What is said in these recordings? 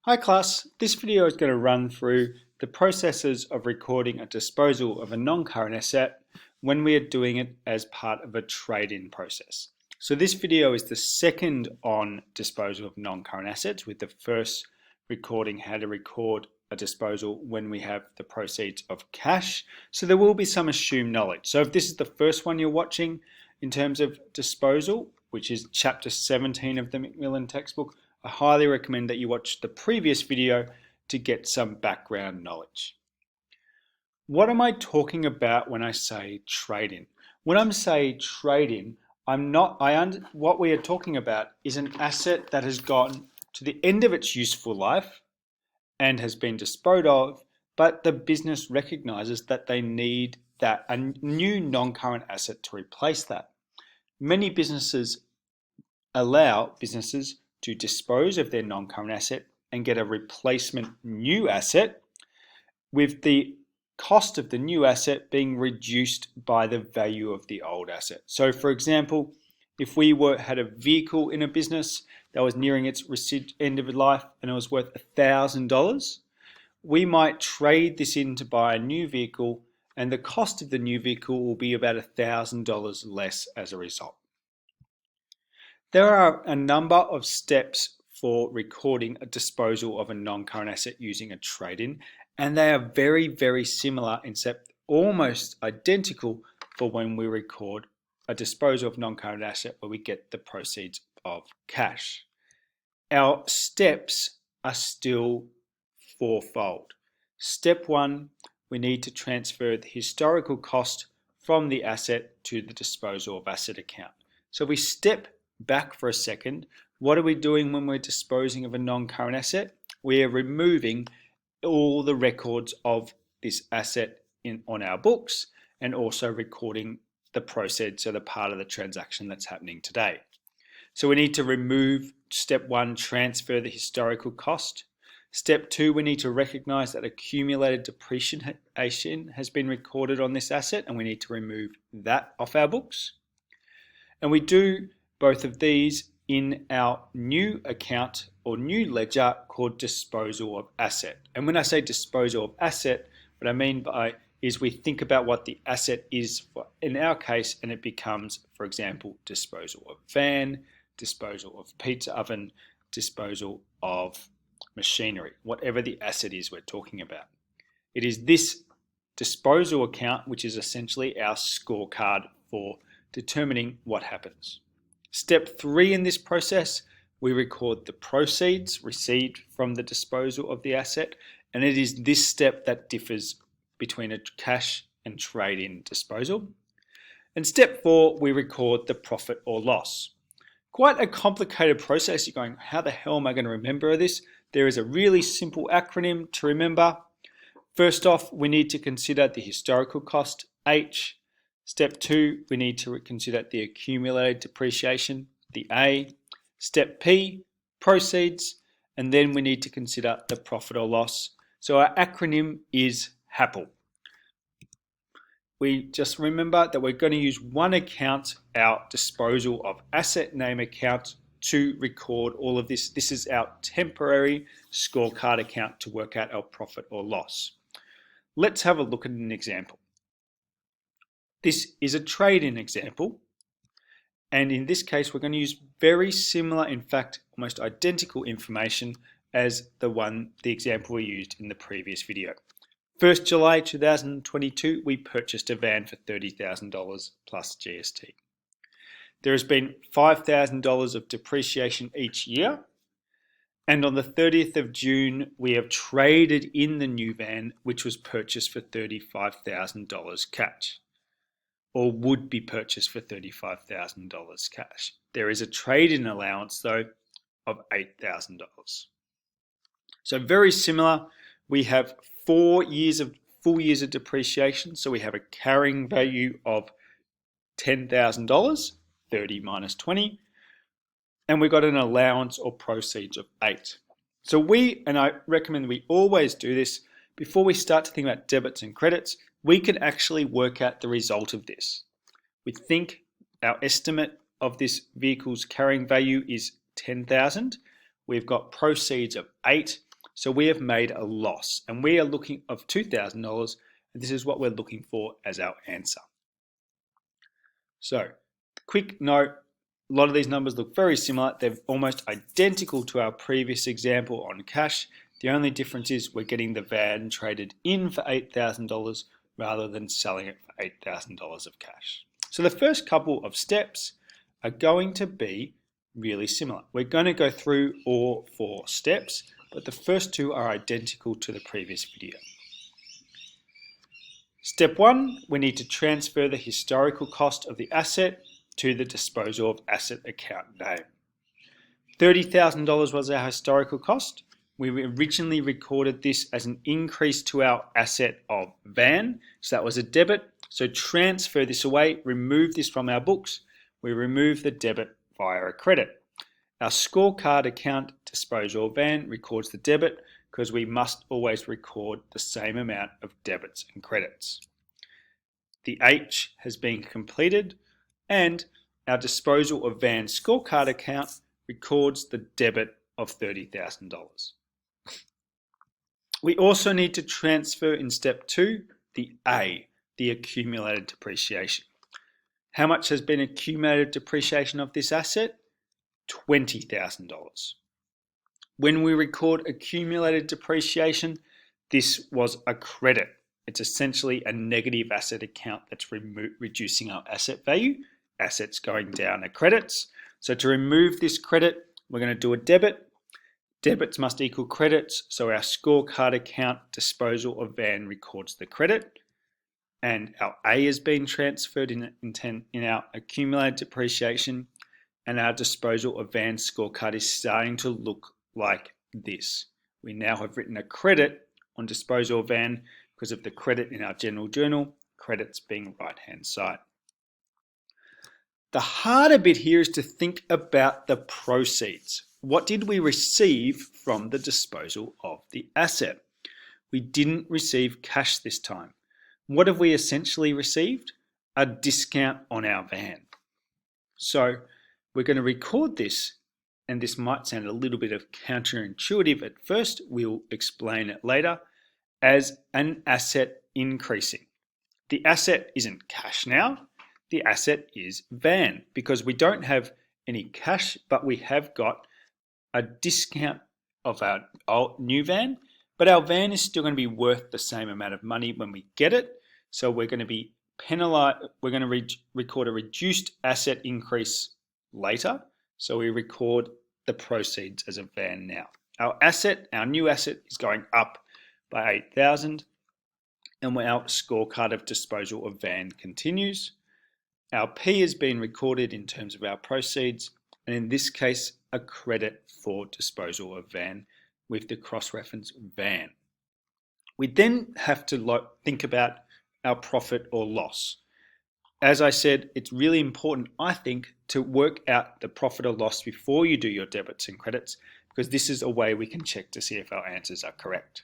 Hi class, this video is going to run through the processes of recording a disposal of a non-current asset when we are doing it as part of a trade-in process. So this video is the second on disposal of non-current assets, with the first recording how to record a disposal when we have the proceeds of cash. So there will be some assumed knowledge. So if this is the first one you're watching in terms of disposal, which is chapter 17 of the Macmillan textbook, I highly recommend that you watch the previous video to get some background knowledge. What am I talking about when I say trade-in? When I'm saying trade-in, what we are talking about is an asset that has gotten to the end of its useful life and has been disposed of, but the business recognizes that they need a new non-current asset to replace that. Many businesses allow businesses to dispose of their non-current asset and get a replacement new asset, with the cost of the new asset being reduced by the value of the old asset. So for example, if we had a vehicle in a business that was nearing its end of life and it was worth $1,000, we might trade this in to buy a new vehicle, and the cost of the new vehicle will be about $1,000 less as a result. There are a number of steps for recording a disposal of a non-current asset using a trade-in, and they are very, very similar, except almost identical for when we record a disposal of non-current asset where we get the proceeds of cash. Our steps are still fourfold. Step one, we need to transfer the historical cost from the asset to the disposal of asset account. So we step back for a second. What are we doing when we're disposing of a non-current asset? We are removing all the records of this asset on our books and also recording the proceeds, so the part of the transaction that's happening today. So we need to remove step one, transfer the historical cost. Step two, we need to recognize that accumulated depreciation has been recorded on this asset, and we need to remove that off our books. And we do both of these in our new account or new ledger called disposal of asset. And when I say disposal of asset, what I mean by is we think about what the asset is in our case, and it becomes, for example, disposal of van, disposal of pizza oven, disposal of machinery, whatever the asset is we're talking about. It is this disposal account which is essentially our scorecard for determining what happens. Step three in this process, we record the proceeds received from the disposal of the asset, and it is this step that differs between a cash and trade-in disposal. And step four, we record the profit or loss. Quite a complicated process. You're going, how the hell am I going to remember this? There is a really simple acronym to remember. First off, we need to consider the historical cost, H. Step two, we need to consider the accumulated depreciation, the A. Step P, proceeds, and then we need to consider the profit or loss. So our acronym is HAPL. We just remember that we're going to use one account, our disposal of asset name account, to record all of this. This is our temporary scorecard account to work out our profit or loss. Let's have a look at an example. This is a trade-in example, and in this case we're going to use very similar, in fact almost identical information as the example we used in the previous video. 1st July 2022, we purchased a van for $30,000 plus GST. There has been $5,000 of depreciation each year, and on the 30th of June we have traded in the new van, which was purchased for $35,000 cash, or would be purchased for $35,000 cash. There is a trade-in allowance though of $8,000. So very similar, we have 4 years of full years of depreciation. So we have a carrying value of $10,000, 30 minus 20, and we got an allowance or proceeds of 8. So and I recommend we always do this before we start to think about debits and credits. We can actually work out the result of this. We think our estimate of this vehicle's carrying value is 10,000. We've got proceeds of 8. So we have made a loss, and we are looking of $2,000, and this is what we're looking for as our answer. So, quick note, a lot of these numbers look very similar. They're almost identical to our previous example on cash. The only difference is we're getting the van traded in for $8,000 rather than selling it for $8,000 of cash. So the first couple of steps are going to be really similar. We're going to go through all 4 steps, but the first 2 are identical to the previous video. Step 1, we need to transfer the historical cost of the asset to the disposal of asset account name. $30,000 was our historical cost. We originally recorded this as an increase to our asset of van, so that was a debit. So transfer this away, remove this from our books. We remove the debit via a credit. Our scorecard account disposal of van records the debit because we must always record the same amount of debits and credits. The H has been completed, and our disposal of van scorecard account records the debit of $30,000. We also need to transfer in step 2 the A, the accumulated depreciation. How much has been accumulated depreciation of this asset? $20,000. When we record accumulated depreciation, this was a credit. It's essentially a negative asset account that's reducing our asset value. Assets going down are credits. So to remove this credit, we're going to do a debit. Debits must equal credits, so our scorecard account disposal of van records the credit, and our A has been transferred in our accumulated depreciation, and our disposal of van scorecard is starting to look like this. We now have written a credit on disposal of van because of the credit in our general journal, credits being right-hand side. The harder bit here is to think about the proceeds. What did we receive from the disposal of the asset? We didn't receive cash this time. What have we essentially received? A discount on our van. So we're going to record this, and this might sound a little bit of counterintuitive at first, we'll explain it later, as an asset increasing. The asset isn't cash now, the asset is van, because we don't have any cash, but we have got a discount of our new van, but our van is still going to be worth the same amount of money when we get it. So we're going to be penalized. We're going to record a reduced asset increase later. So we record the proceeds as a van now. Our new asset is going up by 8,000, and our scorecard of disposal of van continues. Our P has been recorded in terms of our proceeds, and in this case, a credit for disposal of van with the cross-reference van. We then have to think about our profit or loss. As I said, it's really important, I think, to work out the profit or loss before you do your debits and credits, because this is a way we can check to see if our answers are correct.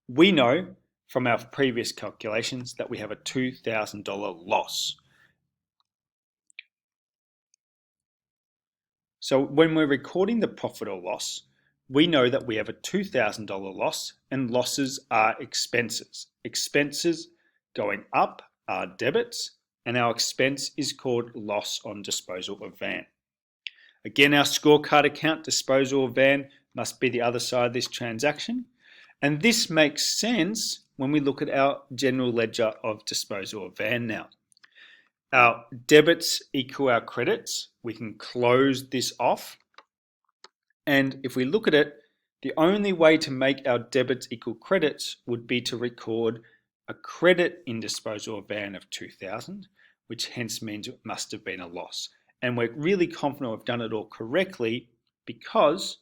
We know from our previous calculations that we have a $2,000 loss. So when we're recording the profit or loss, we know that we have a $2,000 loss, and losses are expenses. Expenses going up are debits, and our expense is called loss on disposal of van. Again, our scorecard account disposal of van must be the other side of this transaction, and this makes sense when we look at our general ledger of disposal of van now. Our debits equal our credits. We can close this off. And if we look at it, the only way to make our debits equal credits would be to record a credit in disposal of van of 2,000, which hence means it must have been a loss. And we're really confident we've done it all correctly because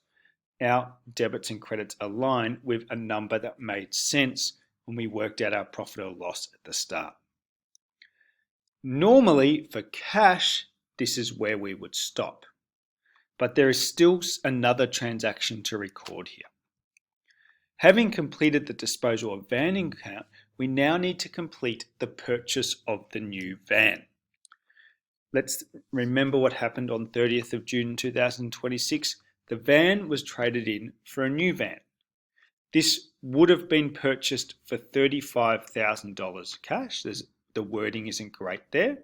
our debits and credits align with a number that made sense when we worked out our profit or loss at the start. Normally, for cash, this is where we would stop. But there is still another transaction to record here. Having completed the disposal of van account, we now need to complete the purchase of the new van. Let's remember what happened on 30th of June 2026. The van was traded in for a new van. This would have been purchased for $35,000 cash. The wording isn't great there.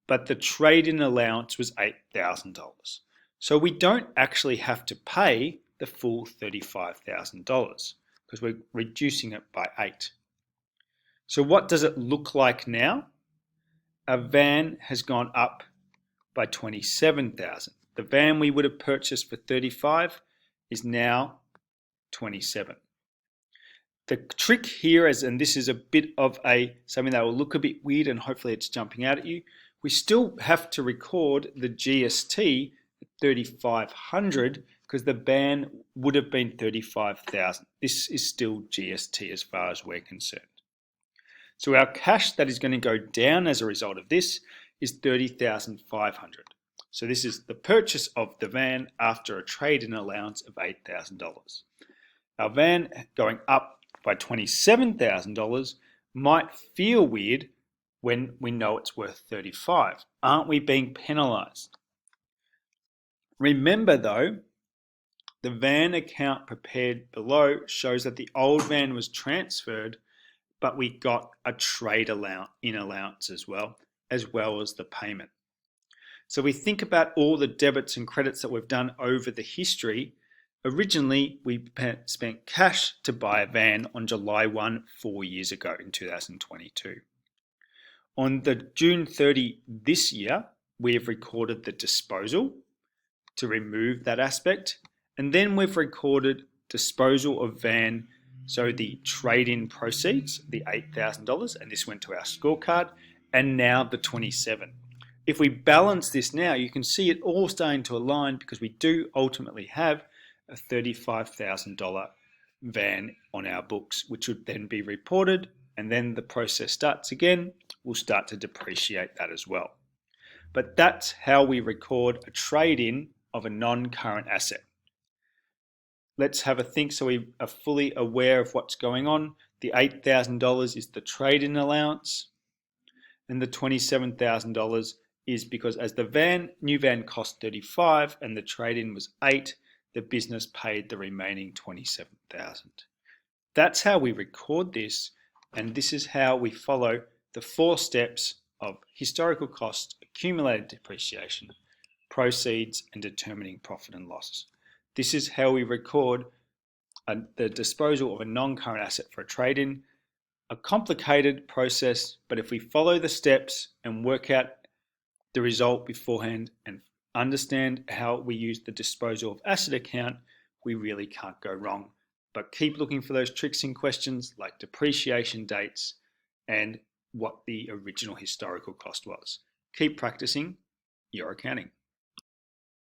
But the trade-in allowance was $8,000. So we don't actually have to pay the full $35,000 because we're reducing it by 8. So what does it look like now? A van has gone up by 27,000. The van we would have purchased for 35 is now 27. The trick here is, and this is a bit of something that will look a bit weird and hopefully it's jumping out at you, we still have to record the GST at 3,500 because the van would have been 35,000. This is still GST as far as we're concerned. So our cash that is going to go down as a result of this is 30,500. So this is the purchase of the van after a trade-in allowance of $8,000. Our van going up by $27,000 might feel weird when we know it's worth 35. Aren't we being penalized? Remember though, the van account prepared below shows that the old van was transferred, but we got a trade allowance as well as the payment. So we think about all the debits and credits that we've done over the history. Originally, we spent cash to buy a van on July 1, 4 years ago in 2022. On the June 30 this year, we have recorded the disposal to remove that aspect. And then we've recorded disposal of van, so the trade-in proceeds, the $8,000, and this went to our scorecard, and now the 27. If we balance this now, you can see it all starting to align because we do ultimately have a $35,000 van on our books, which would then be reported, and then the process starts again. We'll start to depreciate that as well. But that's how we record a trade-in of a non-current asset. Let's have a think so we are fully aware of what's going on. The $8,000 is the trade-in allowance, and the $27,000 is because as the new van cost 35 and the trade-in was 8, the business paid the remaining 27,000. That's how we record this, and this is how we follow the 4 steps of historical cost, accumulated depreciation, proceeds, and determining profit and loss. This is how we record the disposal of a non-current asset for a trade-in. A complicated process, but if we follow the steps and work out the result beforehand and understand how we use the disposal of asset account, we really can't go wrong. But keep looking for those tricks in questions like depreciation dates and what the original historical cost was. Keep practicing your accounting.